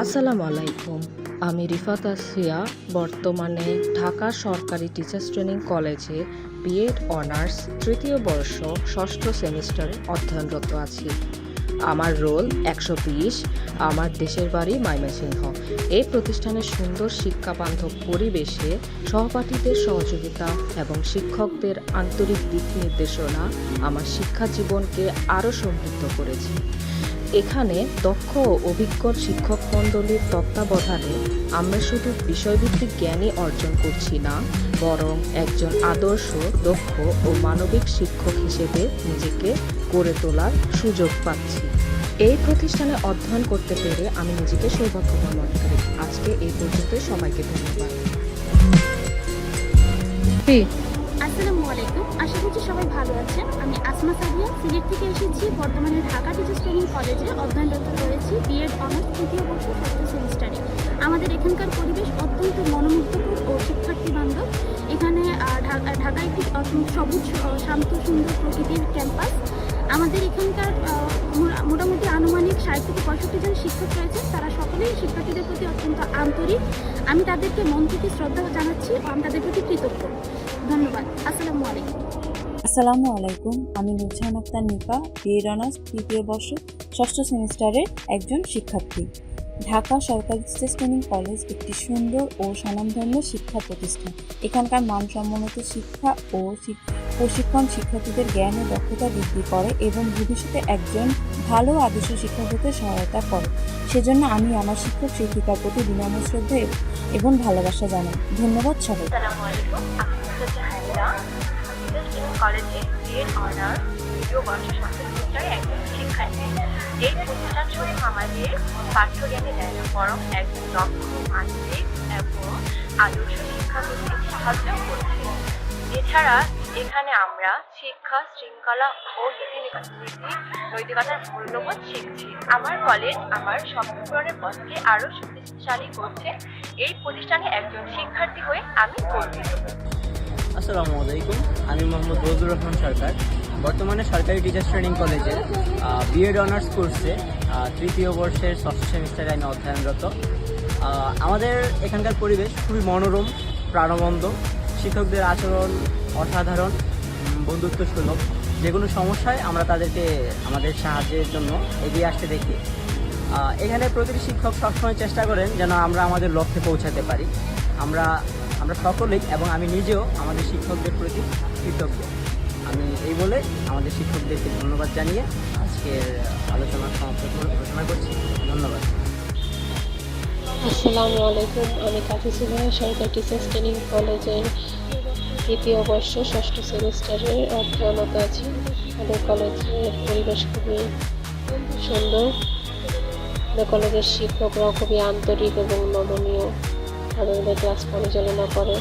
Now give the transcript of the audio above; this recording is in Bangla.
আসসালামু আলাইকুম। আমি রিফাত আসিয়া বর্তমানে ঢাকা সরকারি টিচার্স ট্রেনিং কলেজে বিএড অনার্স তৃতীয় বর্ষ ষষ্ঠ সেমিস্টারে অধ্যয়নরত আছি। আমার রোল 120। আমার দেশের বাড়ি ময়মনসিংহ। এই প্রতিষ্ঠানের সুন্দর শিক্ষাবান্ধব পরিবেশে সহপাঠীদের সহযোগিতা এবং শিক্ষকদের আন্তরিক দিক নির্দেশনা আমার শিক্ষা জীবনকে আরও সমৃদ্ধ করেছে। এখানে দক্ষ ও অভিজ্ঞ শিক্ষক মণ্ডলীর তত্ত্বাবধানে আমরা শুধু বিষয়ভিত্তিক জ্ঞানই অর্জন করছি না, বরং একজন আদর্শ, দক্ষ ও মানবিক শিক্ষক হিসেবে নিজেকে গড়ে তোলার সুযোগ পাচ্ছি। এই প্রতিষ্ঠানে অধ্যয়ন করতে পেরে আমি নিজেকে সৌভাগ্যবান মনে করি। আজকে এই পর্যন্ত সবাইকে ধন্যবাদ। আসসালামু আলাইকুম। আশা করছি সবাই ভালো আছেন। আমি আসমা সাদিয়া সিলেট থেকে এসেছি। বর্তমানে ঢাকা টিচার্স ট্রেনিং কলেজে অধ্যয়নরত রয়েছি বিএড অনার্স তৃতীয় বর্ষ ষষ্ঠ সেমিস্টারে। আমাদের এখানকার পরিবেশ অত্যন্ত মনোমুগ্ধকর ও শিক্ষার্থী বান্ধব। এখানে ঢাকা একটি সবুজ শান্ত সুন্দর প্রকৃতির ক্যাম্পাস। আমাদের এখানকার মোটামুটি আনুমানিক 60 থেকে 65 জন শিক্ষক রয়েছেন। তারা সকলেই শিক্ষার্থীদের প্রতি অত্যন্ত আন্তরিক। আমি তাদেরকে মন থেকে শ্রদ্ধা জানাচ্ছি ও আমি তাদের প্রতি কৃতজ্ঞ। ধন্যবাদ। আসসালামু আলাইকুম। আসসালামু আলাইকুম। আমি নুরজাহান আক্তার নিপা, বিএড অনার্স তৃতীয় বর্ষ ষষ্ঠ সেমিস্টারের একজন শিক্ষার্থী। ঢাকা সরকারি টিচার্স ট্রেনিং কলেজ একটি সুন্দর ও স্বনামধন্য শিক্ষা প্রতিষ্ঠান। এখানকার মানসম্মত শিক্ষা ও প্রশিক্ষণ শিক্ষার্থীদের জ্ঞান ও দক্ষতা বৃদ্ধি করে এবং ভবিষ্যতে একজন ভালো আদর্শ শিক্ষক হতে সহায়তা করে। সেজন্য আমি আমার শিক্ষক শিক্ষিকার প্রতি বিনম্র শ্রদ্ধা এবং ভালোবাসা জানাই। ধন্যবাদ সবাই। আসসালামু আলাইকুম। কলেজে বিএড অনার্স তৃতীয় বর্ষ ষষ্ঠ সেমিস্টারে একজন শিক্ষার্থী। এই প্রতিষ্ঠান শুধু আমাদের পাঠ্যজ্ঞানে দেয় না, বরং একজন দক্ষ, মানবিক এবং আদর্শ শিক্ষা করতে সাহায্য করছে। এছাড়া এখানে আমরা শিক্ষা, শৃঙ্খলা ও নৈতিকতার মূল্যবোধ শিখছি। আমার কলেজ আমার স্বপ্ন পূরণের পথকে আরও শক্তিশালী করছে। এই প্রতিষ্ঠানে একজন শিক্ষার্থী হয়ে আমি গর্বিত। আসসালামু আলাইকুম। আমি মোহাম্মদ বজলুর রহমান সরকার। বর্তমানে সরকারি টিচার্স ট্রেনিং কলেজে বিএড অনার্স কোর্সে তৃতীয় বর্ষের ষষ্ঠ সেমিস্টারে আমি অধ্যয়নরত। আমাদের এখানকার পরিবেশ খুবই মনোরম, প্রাণবন্ত। শিক্ষকদের আচরণ অসাধারণ, বন্ধুত্ব সুলভ। যে কোনো সমস্যায় আমরা তাদেরকে আমাদের সাহায্যের জন্য এগিয়ে আসতে দেখি। এখানে প্রতিটি শিক্ষক সবসময় চেষ্টা করেন যেন আমরা আমাদের লক্ষ্যে পৌঁছাতে পারি। আমরা সকলেই এবং আমি নিজেও আমাদের শিক্ষকদের প্রতি কৃতজ্ঞ। আমি এই বলে আমাদের শিক্ষকদেরকে ধন্যবাদ জানিয়ে আজকের আলোচনার সমাপ্ত ঘোষণা করছি। ধন্যবাদ। আসসালামু আলাইকুম। আমি কাজী সুবাইয়া সরকারি টিচার্স ট্রেনিং কলেজের তৃতীয় বর্ষ ষষ্ঠ সেমিস্টারে অধ্যয়নরত আছি। আমাদের কলেজের পরিবেশ খুবই সুন্দর। আমাদের কলেজের শিক্ষকরাও খুবই আন্তরিক এবং নমনীয়। আমাদের ক্লাস পরিচালনা করে।